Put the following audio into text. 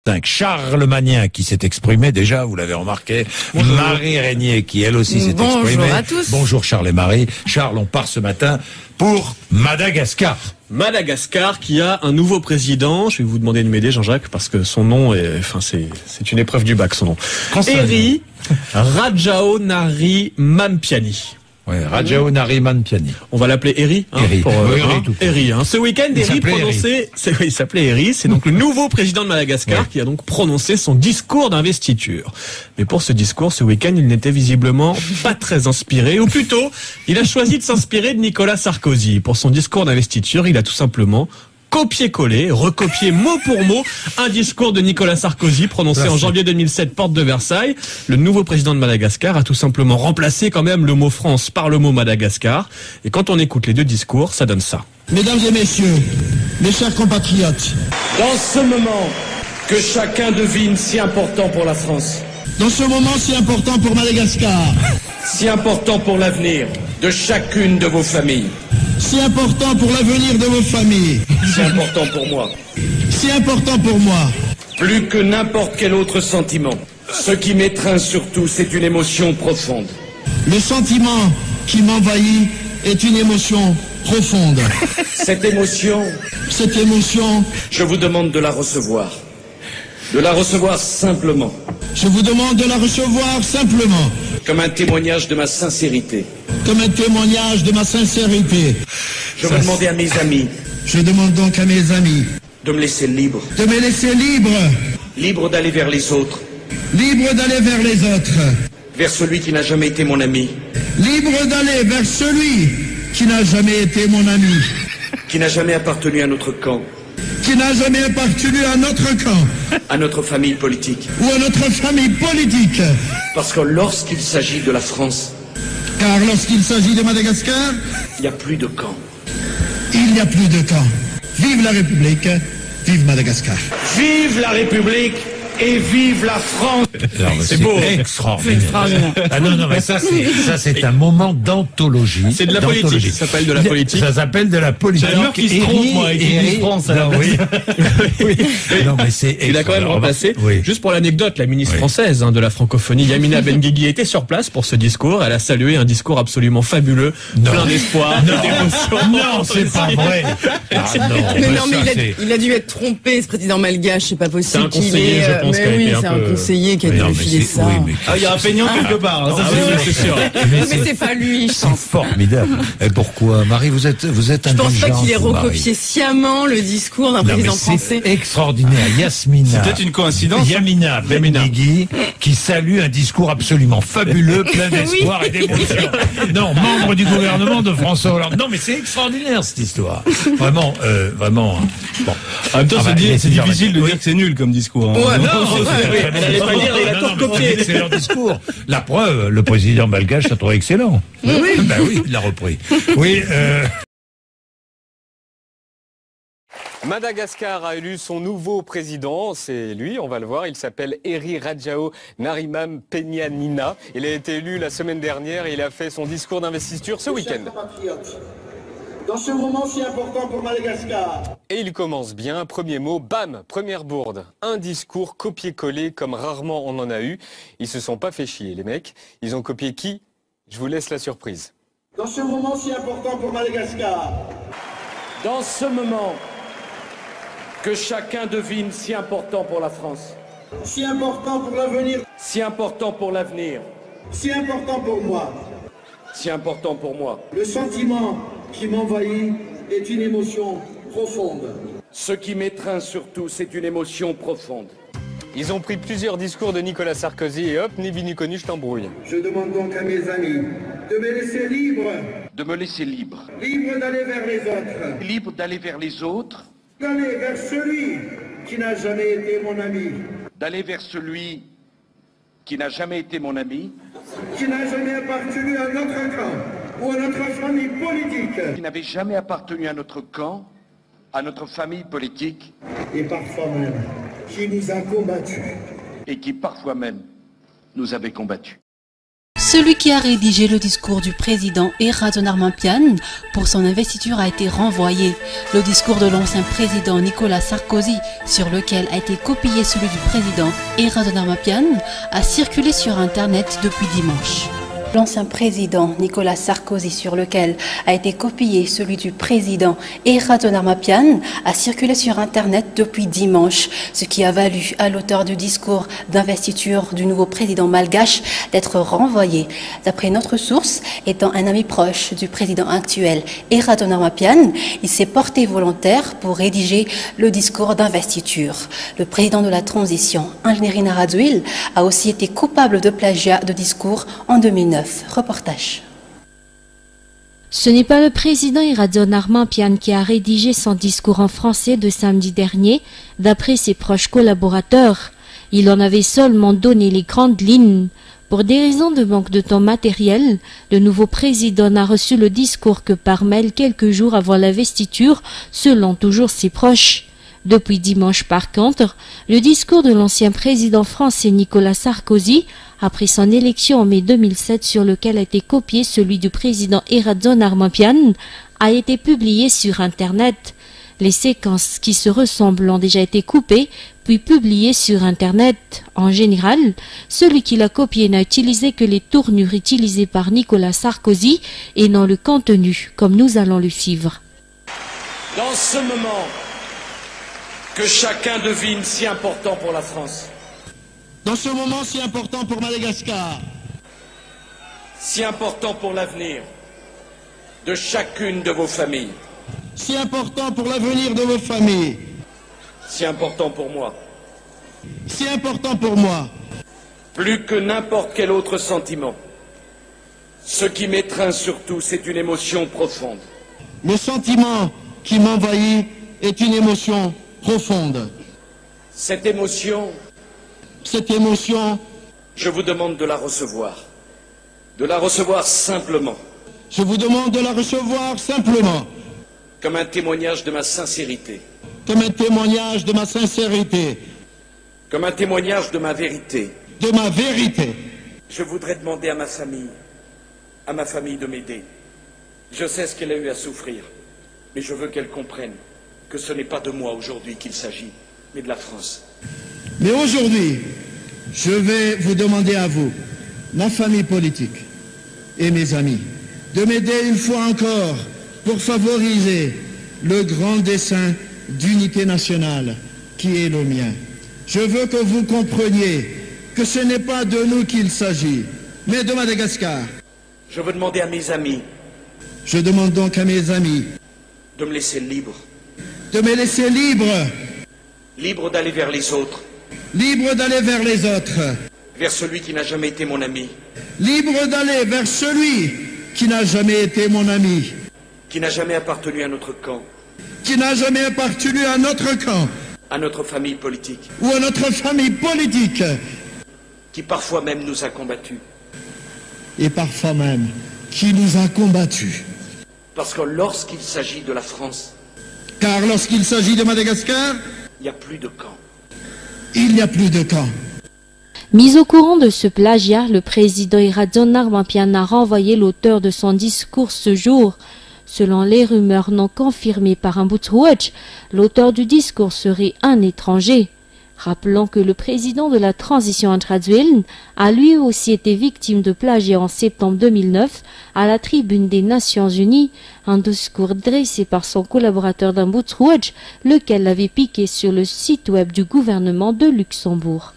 distinct. Charlemagnien qui s'est exprimé déjà, vous l'avez remarqué. Bonjour. Marie Régnier qui elle aussi s'est exprimée. Bonjour à tous. Bonjour Charles et Marie. Charles, on part ce matin pour Madagascar. Madagascar qui a un nouveau président. Je vais vous demander de m'aider, Jean-Jacques, parce que son nom est, c'est une épreuve du bac, son nom. Eri Rajaonarimampiani. Ouais, Rajaonarimampiani. On va l'appeler Eri. Eri. Eri. Ce week-end, Eri prononçait, il s'appelait Eri. C'est donc le nouveau président de Madagascar qui a donc prononcé son discours d'investiture. Mais pour ce discours, ce week-end, il n'était visiblement pas très inspiré, ou plutôt, il a choisi de s'inspirer de Nicolas Sarkozy. Pour son discours d'investiture, il a tout simplement copier-coller, recopier mot pour mot un discours de Nicolas Sarkozy prononcé en janvier 2007, porte de Versailles. Le nouveau président de Madagascar a tout simplement remplacé quand même le mot France par le mot Madagascar. Et quand on écoute les deux discours, ça donne ça. Mesdames et messieurs, mes chers compatriotes, dans ce moment que chacun devine si important pour la France, dans ce moment si important pour Madagascar, si important pour l'avenir de chacune de vos familles, si important pour l'avenir de vos familles, si important pour moi, si important pour moi, plus que n'importe quel autre sentiment, ce qui m'étreint surtout, c'est une émotion profonde. Le sentiment qui m'envahit est une émotion profonde. Cette émotion, je vous demande de la recevoir. De la recevoir simplement. Je vous demande de la recevoir simplement. Comme un témoignage de ma sincérité. Comme un témoignage de ma sincérité. Je veux demander à mes amis. Je demande donc à mes amis. De me laisser libre. De me laisser libre. Libre d'aller vers les autres. Libre d'aller vers les autres. Vers celui qui n'a jamais été mon ami. Libre d'aller vers celui qui n'a jamais été mon ami. Qui n'a jamais appartenu à notre camp. Qui n'a jamais appartenu à notre camp. À notre famille politique. Ou à notre famille politique. Parce que lorsqu'il s'agit de la France. Car lorsqu'il s'agit de Madagascar, il n'y a plus de camp. Il n'y a plus de camp. Vive la République, vive Madagascar. Vive la République et vive la France. C'est beau, extraordinaire. Ah non, mais ça c'est un moment d'anthologie. C'est de la politique. Ça s'appelle de la politique. Ça s'appelle de la politique. J'ai peur qu'il se trompe, moi, avec Eri France. Oui. Non, mais c'est il a quand même remplacé. Oui. Juste pour l'anecdote, la ministre française de la francophonie, Yamina Benguigui, était sur place pour ce discours. Elle a salué un discours absolument fabuleux, plein d'espoir, d'émotion. Non, c'est pas vrai. Mais il a dû être trompé, ce président malgache, c'est pas possible. C'est un conseiller, je pense. Mais oui, c'est un conseiller qui a dû filer ça. Il y a un peignant quelque part, ça c'est sûr. Mais c'est pas lui, je C'est pense. formidable. Et pourquoi, Marie, vous êtes indulgente. Je pense pas qu'il ait recopié sciemment le discours d'un président français. C'est extraordinaire. Yasmina. C'est peut-être une coïncidence. Yamina Benguigui qui salue un discours absolument fabuleux, plein d'espoir et d'émotion. Non, membre du gouvernement de François Hollande. Non, mais c'est extraordinaire cette histoire. Vraiment. Bon. En même temps, c'est difficile de dire que c'est nul comme discours. Ouais, il a tout recopié. Excellent discours. La preuve, le président malgache l'a trouvé excellent. Oui, il l'a repris. Oui. Madagascar a élu son nouveau président, c'est lui, on va le voir, il s'appelle Eri Rajaonarimampiani. Il a été élu la semaine dernière et il a fait son discours d'investiture ce week-end. Dans ce moment si important pour Madagascar. Et il commence bien, premier mot, bam, première bourde. Un discours copié-collé comme rarement on en a eu. Ils se sont pas fait chier les mecs, ils ont copié qui? Je vous laisse la surprise. Dans ce moment si important pour Madagascar. Dans ce moment que chacun devine si important pour la France. Si important pour l'avenir. Si important pour l'avenir. Si important pour moi. Si important pour moi. Le sentiment qui m'envahit est une émotion profonde. Ce qui m'étreint surtout, c'est une émotion profonde. Ils ont pris plusieurs discours de Nicolas Sarkozy et hop, ni vu ni connu, je t'embrouille. Je demande donc à mes amis de me laisser libre. De me laisser libre. Libre d'aller vers les autres. Libre d'aller vers les autres. D'aller vers celui qui n'a jamais été mon ami. D'aller vers celui qui n'a jamais été mon ami. Qui n'a jamais appartenu à notre camp ou à notre famille politique. Qui n'avait jamais appartenu à notre camp, à notre famille politique. Et parfois même, qui nous a combattus. Et qui parfois même nous avait combattus. Celui qui a rédigé le discours du président Eraton Armampian pour son investiture a été renvoyé. Le discours de l'ancien président Nicolas Sarkozy, sur lequel a été copié celui du président Eraton Armampian, a circulé sur Internet depuis dimanche. L'ancien président Nicolas Sarkozy, sur lequel a été copié celui du président Eraton Armampian, a circulé sur Internet depuis dimanche, ce qui a valu à l'auteur du discours d'investiture du nouveau président malgache d'être renvoyé. D'après notre source, étant un ami proche du président actuel Eraton Armampian, il s'est porté volontaire pour rédiger le discours d'investiture. Le président de la transition, Engineering Radziwill, a aussi été coupable de plagiat de discours en 2009. Reportage. Ce n'est pas le président Eraton Armampian qui a rédigé son discours en français de samedi dernier, d'après ses proches collaborateurs. Il en avait seulement donné les grandes lignes. Pour des raisons de manque de temps matériel, le nouveau président n'a reçu le discours que par mail quelques jours avant l'investiture, selon toujours ses proches. Depuis dimanche, par contre, le discours de l'ancien président français Nicolas Sarkozy, après son élection en mai 2007 sur lequel a été copié celui du président Eraton Armampian, a été publié sur Internet. Les séquences qui se ressemblent ont déjà été coupées, puis publiées sur Internet. En général, celui qui l'a copié n'a utilisé que les tournures utilisées par Nicolas Sarkozy et non le contenu, comme nous allons le suivre. Dans ce moment que chacun devine si important pour la France, dans ce moment si important pour Madagascar, si important pour l'avenir de chacune de vos familles, si important pour l'avenir de vos familles, si important pour moi, si important pour moi, plus que n'importe quel autre sentiment, ce qui m'étreint surtout, c'est une émotion profonde. Le sentiment qui m'envahit est une émotion profonde. Cette émotion, je vous demande de la recevoir simplement. Je vous demande de la recevoir simplement. Comme un témoignage de ma sincérité. Comme un témoignage de ma sincérité. Comme un témoignage de ma vérité. De ma vérité. Je voudrais demander à ma famille de m'aider. Je sais ce qu'elle a eu à souffrir, mais je veux qu'elle comprenne que ce n'est pas de moi aujourd'hui qu'il s'agit, mais de la France. Mais aujourd'hui, je vais vous demander à vous, ma famille politique et mes amis, de m'aider une fois encore pour favoriser le grand dessein d'unité nationale qui est le mien. Je veux que vous compreniez que ce n'est pas de nous qu'il s'agit, mais de Madagascar. Je veux demander à mes amis. Je demande donc à mes amis de me laisser libre. De me laisser libre. Libre d'aller vers les autres. Libre d'aller vers les autres. Vers celui qui n'a jamais été mon ami. Libre d'aller vers celui qui n'a jamais été mon ami. Qui n'a jamais appartenu à notre camp. Qui n'a jamais appartenu à notre camp. À notre famille politique. Ou à notre famille politique. Qui parfois même nous a combattus. Et parfois même qui nous a combattus. Parce que lorsqu'il s'agit de la France. Car lorsqu'il s'agit de Madagascar, il n'y a plus de camp. Il n'y a plus de camp. Mis au courant de ce plagiat, le président Eraton Armampian a renvoyé l'auteur de son discours ce jour. Selon les rumeurs non confirmées par un Boutrouach, l'auteur du discours serait un étranger. Rappelons que le président de la transition Radziwill a lui aussi été victime de plagiat en septembre 2009 à la tribune des Nations Unies, un discours dressé par son collaborateur d'un Boutrouach, lequel l'avait piqué sur le site web du gouvernement de Luxembourg.